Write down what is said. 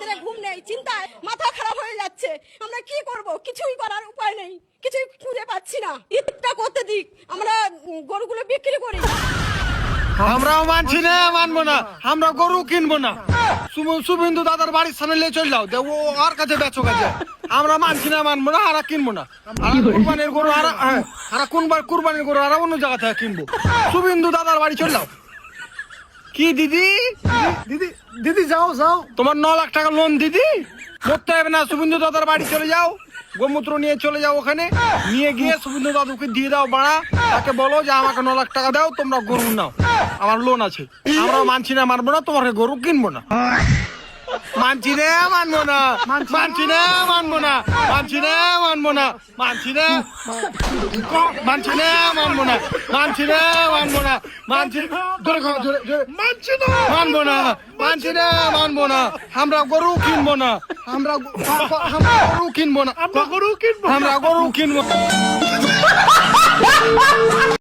রাত্রে ঘুম নেই, চিন্তায় মাথা খারাপ হয়ে যাচ্ছে। আমরা কি করব? কিছুই করার উপায় নেই, কিছুই খুঁজে পাচ্ছি না। ঈদটা করতে দিক, আমরা গরুগুলো বিক্রি করি। আমরাও মানছি না, মানবো না, আমরা গরু কিনবো না। শুভেন্দু দাদার বাড়ির সামনে নিয়ে চলে যাও, ও আর কাছে বেচো কাছে। আমরা মানছি না, মানবো না, আর কিনবো না। কুরবানির গরু আর কুরবানির গরু আর অন্য জায়গা থেকে কিনবো। শুভেন্দু দাদার বাড়ি চলে যাও। কি দিদি? দিদি দিদি যাও যাও, তোমার 9 লাখ টাকা লোন দিদি, করতে হবে না। শুভেন্দু দাদার বাড়ি চলে যাও, গোমূত্র নিয়ে চলে যাও, ওখানে নিয়ে গিয়ে শুভেন্দু দাদুকে দিয়ে দাও বাড়া। তাকে বলো যে আমাকে 9 লাখ টাকা দাও, তোমরা গরু নাও, আমার লোন আছে। আমরা মানছি না, মানবো না, তোমাকে গরু কিনবো না। মানছি না, মানবো না, মানছি না, মানবো না, মানছি না, মানবো না, মানছি না, মানছি না, মানবো না, মানছি না, মানবো না, মানছি ধরে খাও, মানছি না, মানবো না, মানছি না, মানবো না। আমরা গরু কিনবো না, আমরা গরু কিনবো না, আমরা গরু কিনবো, আমরা গরু কিনবো।